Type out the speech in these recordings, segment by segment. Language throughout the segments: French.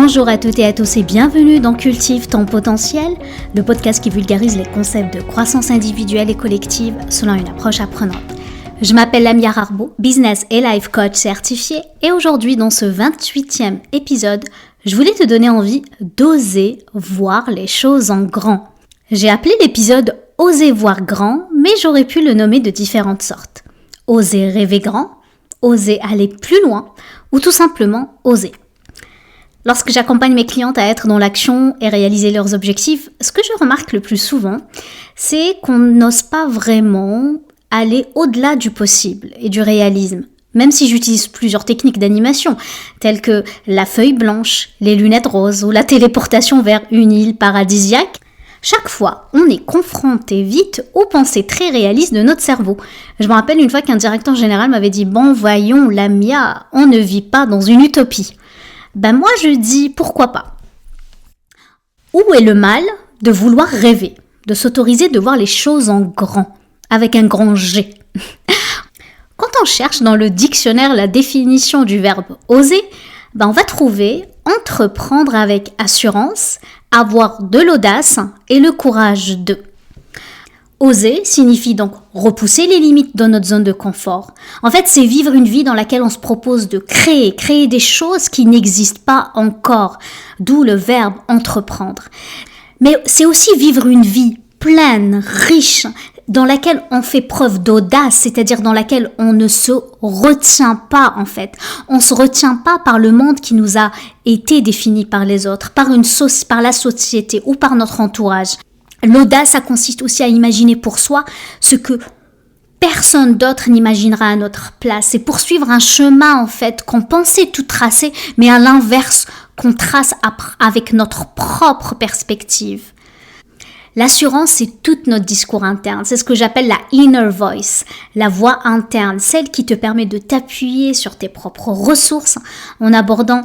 Bonjour à toutes et à tous et bienvenue dans Cultive ton potentiel, le podcast qui vulgarise les concepts de croissance individuelle et collective selon une approche apprenante. Je m'appelle Lamia Harbo, business et life coach certifiée, et aujourd'hui dans ce 28e épisode, je voulais te donner envie d'oser voir les choses en grand. J'ai appelé l'épisode « Oser voir grand », mais j'aurais pu le nommer de différentes sortes. Oser rêver grand, oser aller plus loin, ou tout simplement oser. Lorsque j'accompagne mes clientes à être dans l'action et réaliser leurs objectifs, ce que je remarque le plus souvent, c'est qu'on n'ose pas vraiment aller au-delà du possible et du réalisme. Même si j'utilise plusieurs techniques d'animation, telles que la feuille blanche, les lunettes roses ou la téléportation vers une île paradisiaque, chaque fois, on est confronté vite aux pensées très réalistes de notre cerveau. Je me rappelle une fois qu'un directeur général m'avait dit « Bon, voyons, Lamia, on ne vit pas dans une utopie. » Moi je dis pourquoi pas. Où est le mal de vouloir rêver, de s'autoriser de voir les choses en grand, avec un grand G? Quand on cherche dans le dictionnaire la définition du verbe oser, on va trouver entreprendre avec assurance, avoir de l'audace et le courage de. Oser signifie donc repousser les limites de notre zone de confort. En fait, c'est vivre une vie dans laquelle on se propose de créer des choses qui n'existent pas encore, d'où le verbe entreprendre. Mais c'est aussi vivre une vie pleine, riche, dans laquelle on fait preuve d'audace, c'est-à-dire dans laquelle on ne se retient pas en fait. On ne se retient pas par le monde qui nous a été défini par les autres, par la société ou par notre entourage. L'audace, ça consiste aussi à imaginer pour soi ce que personne d'autre n'imaginera à notre place. C'est poursuivre un chemin, en fait, qu'on pensait tout tracer, mais à l'inverse, qu'on trace avec notre propre perspective. L'assurance, c'est tout notre discours interne. C'est ce que j'appelle la inner voice, la voix interne, celle qui te permet de t'appuyer sur tes propres ressources en abordant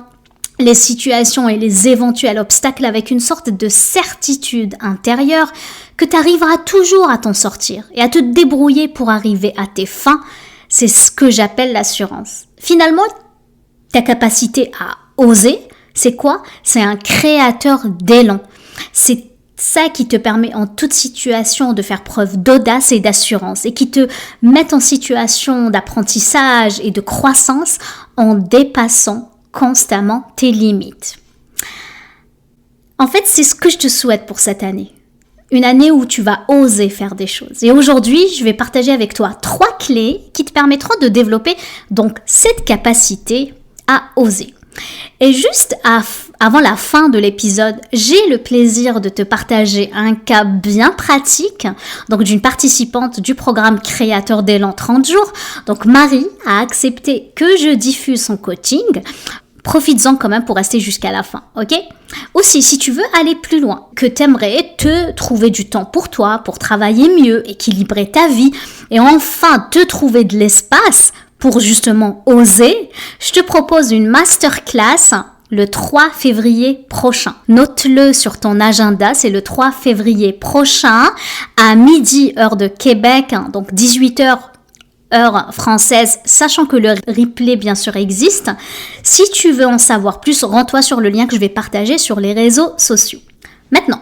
les situations et les éventuels obstacles avec une sorte de certitude intérieure que tu arriveras toujours à t'en sortir et à te débrouiller pour arriver à tes fins. C'est ce que j'appelle l'assurance. Finalement, ta capacité à oser, c'est quoi? C'est un créateur d'élan. C'est ça qui te permet en toute situation de faire preuve d'audace et d'assurance et qui te met en situation d'apprentissage et de croissance en dépassant constamment tes limites. En fait, c'est ce que je te souhaite pour cette année. Une année où tu vas oser faire des choses. Et aujourd'hui, je vais partager avec toi 3 clés qui te permettront de développer donc cette capacité à oser. Et juste avant la fin de l'épisode, j'ai le plaisir de te partager un cas bien pratique, donc d'une participante du programme Créateur d'élan 30 jours. Donc Marie a accepté que je diffuse son coaching. Profites-en quand même pour rester jusqu'à la fin, ok? Aussi, si tu veux aller plus loin, que t'aimerais te trouver du temps pour toi, pour travailler mieux, équilibrer ta vie, et enfin te trouver de l'espace pour justement oser, je te propose une masterclass le 3 février prochain. Note-le sur ton agenda, c'est le 3 février prochain à midi, heure de Québec, donc 18h heure française, sachant que le replay bien sûr existe. Si tu veux en savoir plus, rends-toi sur le lien que je vais partager sur les réseaux sociaux. Maintenant,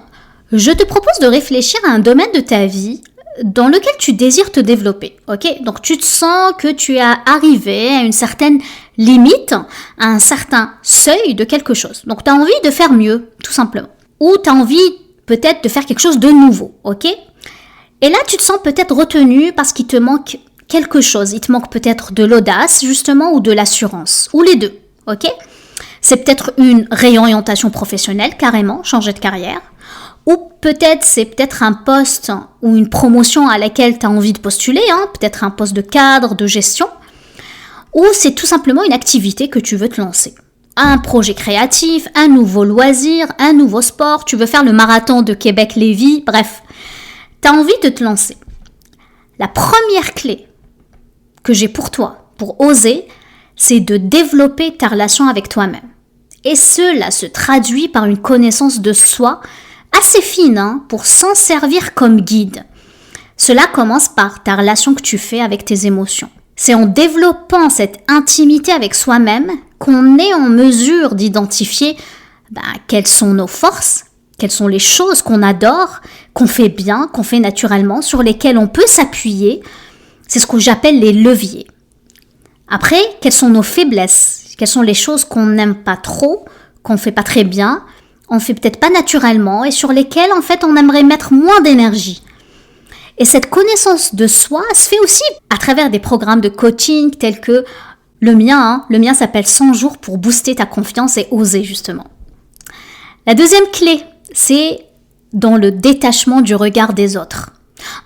je te propose de réfléchir à un domaine de ta vie dans lequel tu désires te développer, ok? Donc tu te sens que tu es arrivé à une certaine limite, à un certain seuil de quelque chose. Donc tu as envie de faire mieux, tout simplement. Ou tu as envie peut-être de faire quelque chose de nouveau, ok? Et là tu te sens peut-être retenu parce qu'il te manque quelque chose. Il te manque peut-être de l'audace, justement, ou de l'assurance, ou les deux, ok? C'est peut-être une réorientation professionnelle, carrément, changer de carrière. Ou peut-être, c'est peut-être un poste ou une promotion à laquelle tu as envie de postuler, peut-être un poste de cadre, de gestion. Ou c'est tout simplement une activité que tu veux te lancer. Un projet créatif, un nouveau loisir, un nouveau sport, tu veux faire le marathon de Québec-Lévis, bref. Tu as envie de te lancer. La première clé que j'ai pour toi, pour oser, c'est de développer ta relation avec toi-même. Et cela se traduit par une connaissance de soi assez fine pour s'en servir comme guide. Cela commence par ta relation que tu fais avec tes émotions. C'est en développant cette intimité avec soi-même qu'on est en mesure d'identifier quelles sont nos forces, quelles sont les choses qu'on adore, qu'on fait bien, qu'on fait naturellement, sur lesquelles on peut s'appuyer. C'est ce que j'appelle les leviers. Après, quelles sont nos faiblesses? Quelles sont les choses qu'on n'aime pas trop, qu'on ne fait pas très bien, on ne fait peut-être pas naturellement et sur lesquelles, en fait, on aimerait mettre moins d'énergie. Et cette connaissance de soi se fait aussi à travers des programmes de coaching tels que le mien s'appelle 100 jours pour booster ta confiance et oser justement. La deuxième clé, c'est dans le détachement du regard des autres.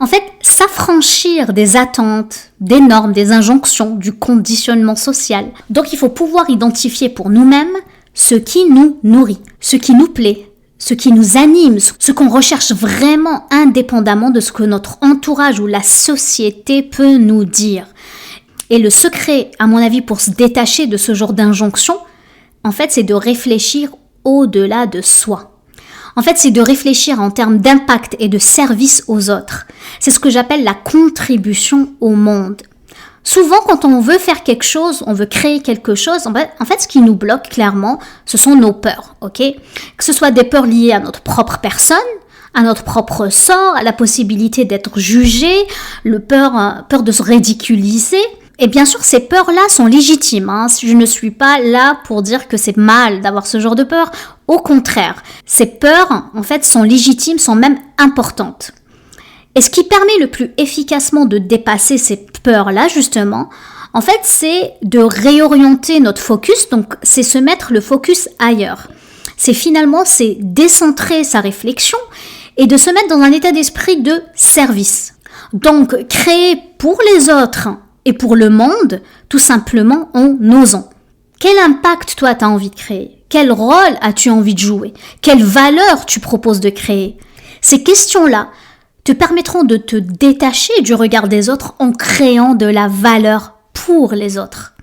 En fait, s'affranchir des attentes, des normes, des injonctions, du conditionnement social. Donc il faut pouvoir identifier pour nous-mêmes ce qui nous nourrit, ce qui nous plaît, ce qui nous anime, ce qu'on recherche vraiment indépendamment de ce que notre entourage ou la société peut nous dire. Et le secret, à mon avis, pour se détacher de ce genre d'injonction, en fait, c'est de réfléchir au-delà de soi. En fait, c'est de réfléchir en termes d'impact et de service aux autres. C'est ce que j'appelle la contribution au monde. Souvent, quand on veut faire quelque chose, on veut créer quelque chose, en fait, ce qui nous bloque clairement, ce sont nos peurs, ok? Que ce soit des peurs liées à notre propre personne, à notre propre sort, à la possibilité d'être jugé, peur de se ridiculiser. Et bien sûr, ces peurs-là sont légitimes. Je ne suis pas là pour dire que c'est mal d'avoir ce genre de peur. Au contraire, ces peurs, en fait, sont légitimes, sont même importantes. Et ce qui permet le plus efficacement de dépasser ces peurs-là, justement, en fait, c'est de réorienter notre focus. Donc, c'est se mettre le focus ailleurs. C'est décentrer sa réflexion et de se mettre dans un état d'esprit de service. Donc, créer pour les autres et pour le monde, tout simplement en osant. Quel impact, toi, tu as envie de créer? Quel rôle as-tu envie de jouer? Quelle valeur tu proposes de créer? Ces questions-là te permettront de te détacher du regard des autres en créant de la valeur pour les autres.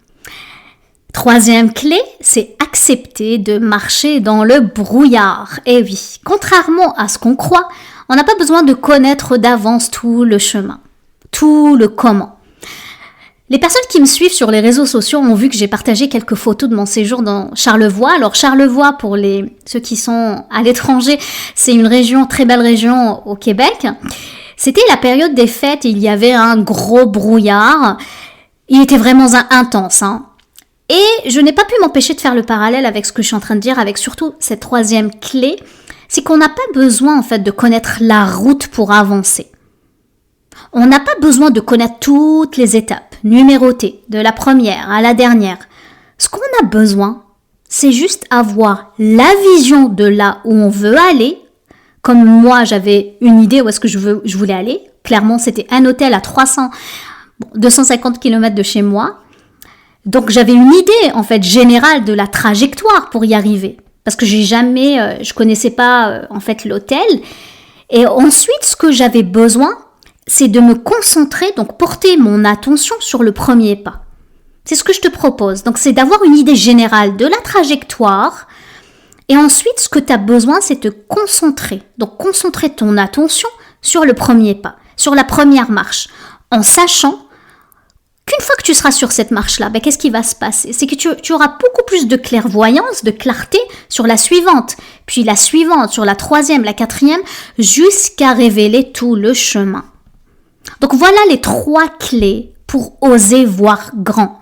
Troisième clé, c'est accepter de marcher dans le brouillard. Et oui, contrairement à ce qu'on croit, on n'a pas besoin de connaître d'avance tout le chemin, tout le comment. Les personnes qui me suivent sur les réseaux sociaux ont vu que j'ai partagé quelques photos de mon séjour dans Charlevoix. Alors Charlevoix, pour ceux qui sont à l'étranger, c'est une région, très belle région au Québec. C'était la période des fêtes et il y avait un gros brouillard. Il était vraiment intense. Et je n'ai pas pu m'empêcher de faire le parallèle avec ce que je suis en train de dire, avec surtout cette troisième clé, c'est qu'on n'a pas besoin en fait de connaître la route pour avancer. On n'a pas besoin de connaître toutes les étapes, numérotées, de la première à la dernière. Ce qu'on a besoin, c'est juste avoir la vision de là où on veut aller. Comme moi, j'avais une idée où est-ce que je voulais aller. Clairement, c'était un hôtel à 250 km de chez moi. Donc, j'avais une idée, en fait, générale de la trajectoire pour y arriver. Parce que je connaissais pas, en fait, l'hôtel. Et ensuite, ce que j'avais besoin, c'est de me concentrer, donc porter mon attention sur le premier pas. C'est ce que je te propose. Donc, c'est d'avoir une idée générale de la trajectoire. Et ensuite, ce que tu as besoin, c'est de te concentrer. Donc, concentrer ton attention sur le premier pas, sur la première marche, en sachant qu'une fois que tu seras sur cette marche-là, qu'est-ce qui va se passer? C'est que tu auras beaucoup plus de clairvoyance, de clarté sur la suivante, puis la suivante, sur la troisième, la quatrième, jusqu'à révéler tout le chemin. Donc voilà les 3 clés pour oser voir grand.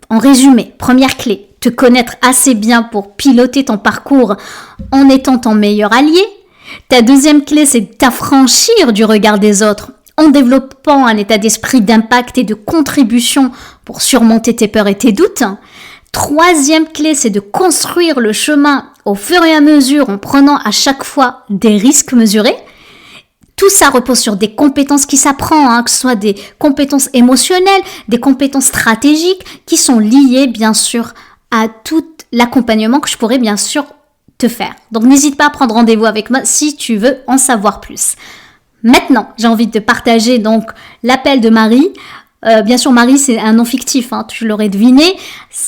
En résumé, première clé, te connaître assez bien pour piloter ton parcours en étant ton meilleur allié. Ta deuxième clé, c'est de t'affranchir du regard des autres en développant un état d'esprit d'impact et de contribution pour surmonter tes peurs et tes doutes. Troisième clé, c'est de construire le chemin au fur et à mesure en prenant à chaque fois des risques mesurés. Tout ça repose sur des compétences qui s'apprennent, que ce soit des compétences émotionnelles, des compétences stratégiques qui sont liées bien sûr à tout l'accompagnement que je pourrais bien sûr te faire. Donc n'hésite pas à prendre rendez-vous avec moi si tu veux en savoir plus. Maintenant, j'ai envie de te partager donc l'appel de Marie. Bien sûr, Marie, c'est un nom fictif, tu l'aurais deviné.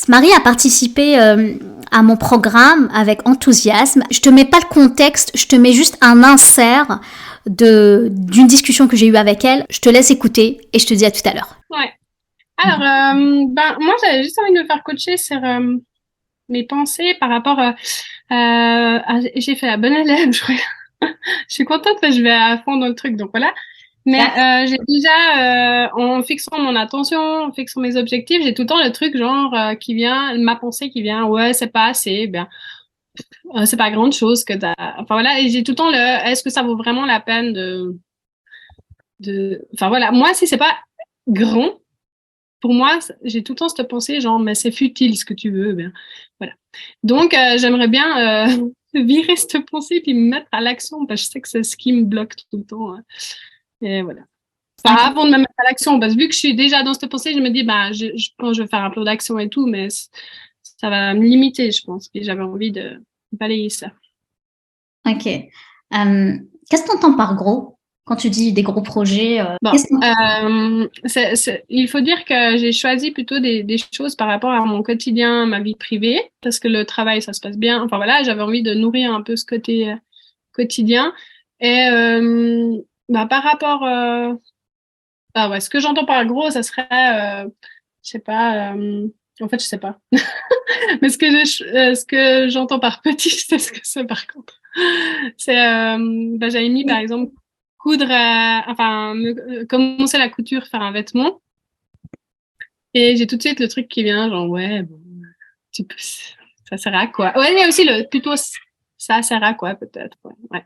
Marie a participé à mon programme avec enthousiasme. Je te mets pas le contexte, je te mets juste un insert d'une discussion que j'ai eue avec elle. Je te laisse écouter et je te dis à tout à l'heure. Ouais. Alors, moi, j'avais juste envie de me faire coacher sur mes pensées par rapport j'ai fait la bonne élève, je crois. Je suis contente parce que je vais à fond dans le truc, donc voilà. Mais j'ai déjà, en fixant mon attention, en fixant mes objectifs, j'ai tout le temps le truc genre qui vient, ma pensée qui vient, ouais, c'est pas assez, bien, c'est pas grande chose que t'as. Enfin voilà, et j'ai tout le temps est-ce que ça vaut vraiment la peine enfin voilà, moi si c'est pas grand, pour moi, j'ai tout le temps cette pensée genre, mais c'est futile ce que tu veux, bien, voilà. Donc j'aimerais bien virer cette pensée puis me mettre à l'action parce que je sais que c'est ce qui me bloque tout le temps, hein. Et voilà. Enfin, Ok. avant de me mettre à l'action, parce que vu que je suis déjà dans cette pensée, je me dis, bah, je pense que je vais faire un plan d'action et tout, mais ça va me limiter, je pense. Et j'avais envie de balayer ça. Ok. Qu'est-ce que tu entends par gros quand tu dis des gros projets Bon, qu'est-ce que... il faut dire que j'ai choisi plutôt des choses par rapport à mon quotidien, ma vie privée, parce que le travail, ça se passe bien. Enfin voilà, j'avais envie de nourrir un peu ce côté quotidien. Et bah, par rapport ah ouais, ce que j'entends par gros, ça serait, je sais pas, en fait, je sais pas. Mais ce que j'entends par petit, je sais ce que c'est par contre. C'est, bah, j'avais mis par exemple coudre, enfin, commencer la couture, faire un vêtement. Et j'ai tout de suite le truc qui vient, genre, ouais, bon, ça sert à quoi? Ouais, il y a aussi plutôt, ça sert à quoi, peut-être, ouais. Ouais.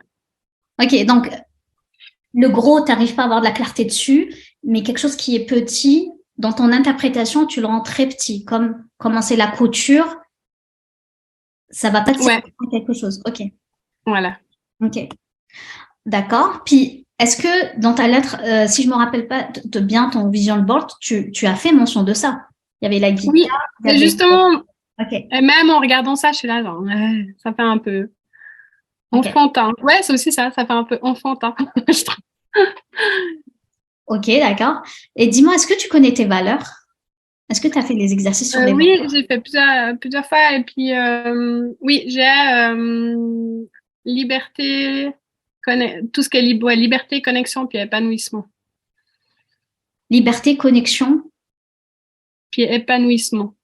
Ok, donc le gros, tu n'arrives pas à avoir de la clarté dessus, mais quelque chose qui est petit, dans ton interprétation, tu le rends très petit, comme commencer la couture, ça va pas te servir Ouais, à quelque chose. Ok, voilà. ok, d'accord. Puis, est-ce que dans ta lettre, si je me rappelle pas de bien ton vision board, tu as fait mention de ça? Il y avait la guitare, Oui, il y et avait... justement, Ok, et même en regardant ça, je suis là, genre, ouais, ça fait un peu ok, enfantin. Ouais, c'est aussi ça, ça fait un peu enfantin, je trouve. ok, d'accord. Et dis-moi, est-ce que tu connais tes valeurs? Est-ce que tu as fait les exercices sur les Oui, valeurs? j'ai fait plusieurs fois, et puis, oui, j'ai liberté, tout ce qui est ouais, liberté, connexion, puis épanouissement. Liberté, connexion. Puis épanouissement.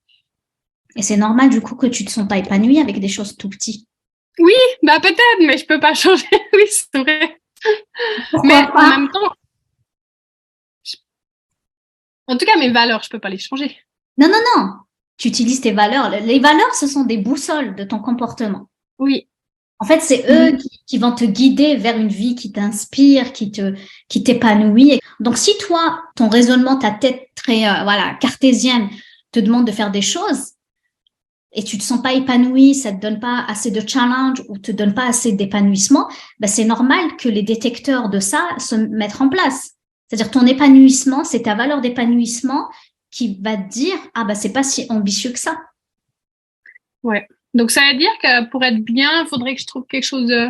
Et c'est normal du coup que tu te sens pas épanoui avec des choses tout petites. Oui, bah peut-être, mais je peux pas changer. Oui, c'est vrai. Pourquoi Mais en pas? même temps, je- en tout cas, mes valeurs, je peux pas les changer. Non, non, non. Tu utilises tes valeurs. Les valeurs, ce sont des boussoles de ton comportement. Oui. En fait, c'est Mhm. eux qui vont te guider vers une vie qui t'inspire, qui t'épanouit. Donc, si toi, ton raisonnement, ta tête très, voilà, cartésienne te demande de faire des choses et tu te sens pas épanoui, ça te donne pas assez de challenge ou te donne pas assez d'épanouissement, ben c'est normal que les détecteurs de ça se mettent en place. C'est-à-dire ton épanouissement, c'est ta valeur d'épanouissement qui va te dire, ah ben c'est pas si ambitieux que ça. Ouais. Donc ça veut dire que pour être bien, il faudrait que je trouve quelque chose de.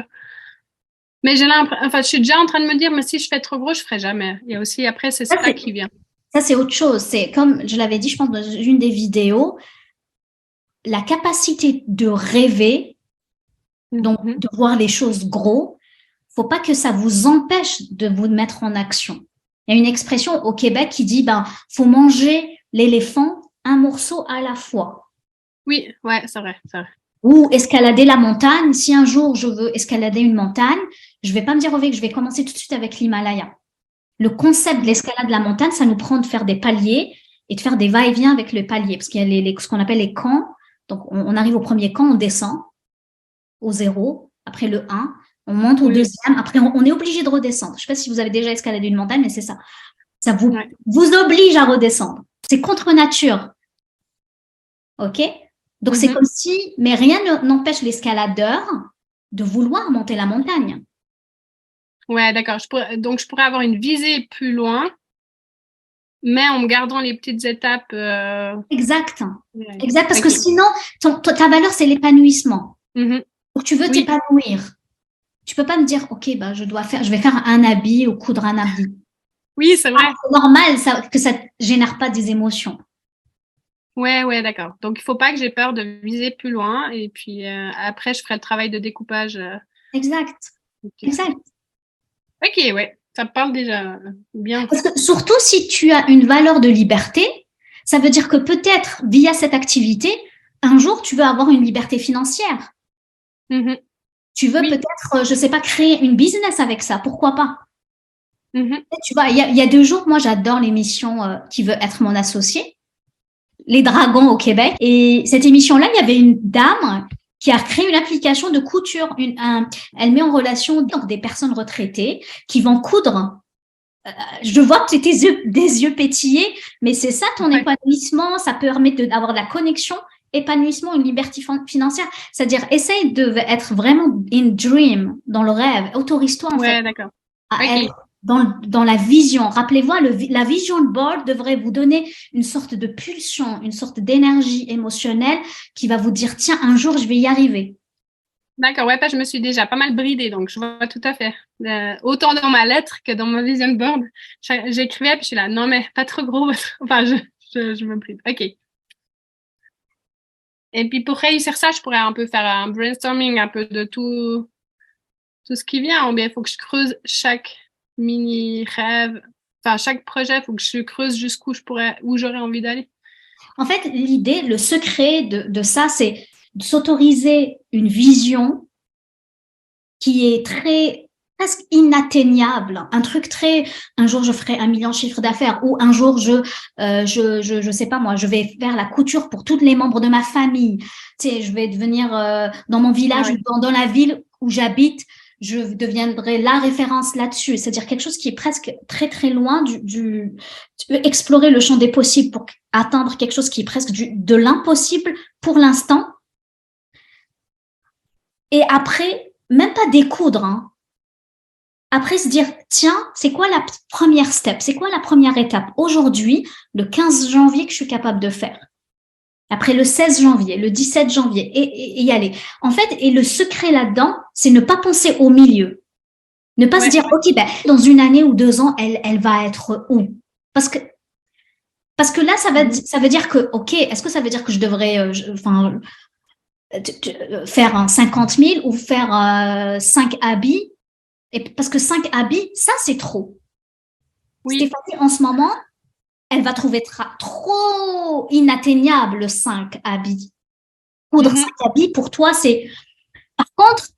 Mais j'ai l'impression, enfin, je suis déjà en train de me dire, mais si je fais trop gros, je ferai jamais. Il y a aussi après, c'est Ça, ça c'est, qui vient. ça, c'est autre chose. C'est comme je l'avais dit, je pense, dans une des vidéos, la capacité de rêver, donc Mhm. de voir les choses gros, faut pas que ça vous empêche de vous mettre en action. Il y a une expression au Québec qui dit, ben, faut manger l'éléphant un morceau à la fois. Oui, ouais, c'est vrai, c'est vrai. Ou escalader la montagne. Si un jour je veux escalader une montagne, je vais pas me dire, OK, que je vais commencer tout de suite avec l'Himalaya. Le concept de l'escalade de la montagne, ça nous prend de faire des paliers et de faire des va-et-vient avec le palier, parce qu'il y a ce qu'on appelle les camps. Donc, on arrive au premier camp, on descend au zéro, après le un, on monte au Oui, deuxième, après on est obligé de redescendre. Je ne sais pas si vous avez déjà escaladé une montagne, mais c'est ça. Ça ouais. vous oblige à redescendre. C'est contre nature. OK? Donc, c'est Mhm. comme si, mais rien n'empêche l'escaladeur de vouloir monter la montagne. Ouais, d'accord. Donc je pourrais avoir une visée plus loin, mais en me gardant les petites étapes. Exact. Ouais. Exact, parce que Ok. sinon, ta valeur, c'est l'épanouissement. Mhm. Donc, tu veux Oui, t'épanouir. Tu peux pas me dire, OK, ben, je vais faire un habit ou coudre un habit. oui, c'est vrai. C'est normal que ça génère pas des émotions. Ouais, ouais, d'accord. Donc il faut pas que j'ai peur de viser plus loin, et puis après je ferai le travail de découpage. Exact. Ok, Exact. ok, ouais, ça me parle déjà bien. Parce que surtout si tu as une valeur de liberté, ça veut dire que peut-être via cette activité, un jour, tu veux avoir une liberté financière. Mhm. Tu veux Oui. peut-être, je sais pas, créer une business avec ça. Pourquoi pas? Mhm. Tu vois, il y a 2 jours, moi, j'adore l'émission Qui veut être mon associé, Les Dragons au Québec. Et cette émission-là, il y avait une dame qui a créé une application de couture. Elle met en relation donc, des personnes retraitées qui vont coudre. Je vois que tu des yeux pétillés, mais c'est ça ton épanouissement. Ça permet d'avoir de la connexion, épanouissement, une liberté financière. C'est-à-dire, essaye d'être vraiment in dream, dans le rêve. Autorise-toi, en fait, D'accord. à être dans la vision. Rappelez-vous, la vision board devrait vous donner une sorte de pulsion, une sorte d'énergie émotionnelle qui va vous dire, tiens, un jour, je vais y arriver. D'accord, ouais, je me suis déjà pas mal bridée, donc je vois tout à fait. Autant dans ma lettre que dans ma vision board, j'écrivais, puis je suis là, non mais pas trop gros, enfin je me bride. Ok. Et puis pour réussir ça, je pourrais un peu faire un brainstorming un peu de tout ce qui vient, ou bien il faut que je creuse chaque mini rêve, enfin chaque projet, il faut que je creuse jusqu'où où j'aurais envie d'aller. En fait, l'idée, le secret de ça, c'est de s'autoriser une vision qui est presque inatteignable, un truc un jour je ferai 1 million de chiffre d'affaires, ou un jour je sais pas moi, je vais faire la couture pour tous les membres de ma famille, tu sais, je vais devenir dans mon village ou dans la ville où j'habite, je deviendrai la référence là-dessus, c'est-à-dire quelque chose qui est presque très très loin tu peux explorer le champ des possibles pour atteindre quelque chose qui est presque de l'impossible pour l'instant, et après même pas découdre, hein. Après, se dire, tiens, c'est quoi la première step? C'est quoi la première étape aujourd'hui, le 15 janvier, que je suis capable de faire? Après le 16 janvier, le 17 janvier, et y aller. En fait, et le secret là-dedans, c'est ne pas penser au milieu. Ne pas se dire, OK, ben, dans 1 année ou 2 ans, elle va être où? Parce que là, ça veut dire que, OK, est-ce que ça veut dire que je devrais, faire un 50 000 ou faire 5 habits? Et parce que 5 habits, ça, c'est trop. Oui. Stéphanie, en ce moment, elle va trouver trop inatteignable 5 habits. Coudre 5 habits, pour toi, c'est... Par contre,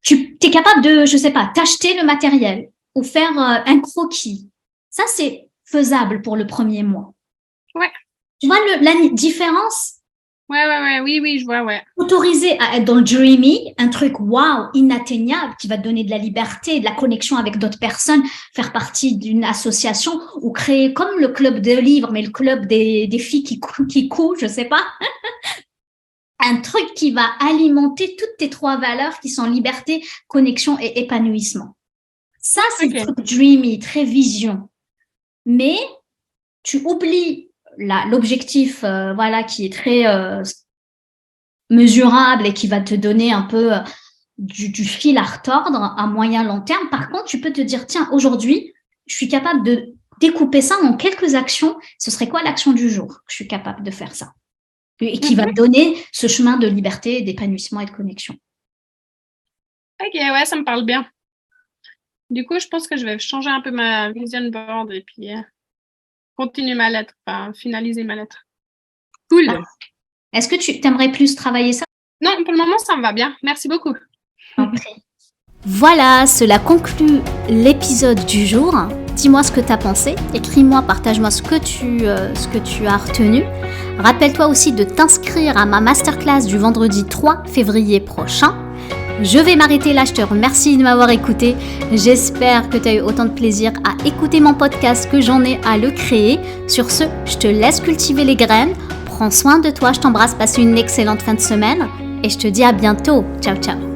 tu es capable de, je sais pas, t'acheter le matériel ou faire un croquis. Ça, c'est faisable pour le premier mois. Ouais. Tu vois la différence? Oui, je vois, ouais. Autoriser à être dans le dreamy, un truc wow, inatteignable, qui va te donner de la liberté, de la connexion avec d'autres personnes, faire partie d'une association ou créer comme le club de livres, mais le club des filles qui coulent, je sais pas. Un truc qui va alimenter toutes tes 3 valeurs qui sont liberté, connexion et épanouissement. Ça, c'est le truc dreamy, très vision. Mais tu oublies l'objectif, qui est très mesurable et qui va te donner un peu du fil à retordre à moyen long terme. Par contre, tu peux te dire, tiens, aujourd'hui, je suis capable de découper ça en quelques actions. Ce serait quoi l'action du jour que je suis capable de faire ça? Et qui va me donner ce chemin de liberté, d'épanouissement et de connexion. Ok, ouais, ça me parle bien. Du coup, je pense que je vais changer un peu ma vision board et puis continuer ma lettre, finaliser ma lettre. Cool. Ah. Est-ce que tu aimerais plus travailler ça? Non, pour le moment, ça me va bien. Merci beaucoup. Voilà, cela conclut l'épisode du jour. Dis-moi ce que tu as pensé. Écris-moi, partage-moi ce que tu as retenu. Rappelle-toi aussi de t'inscrire à ma masterclass du vendredi 3 février prochain. Je vais m'arrêter là, je te remercie de m'avoir écouté. J'espère que tu as eu autant de plaisir à écouter mon podcast que j'en ai à le créer. Sur ce, je te laisse cultiver les graines. Prends soin de toi, je t'embrasse, passe une excellente fin de semaine et je te dis à bientôt. Ciao, ciao.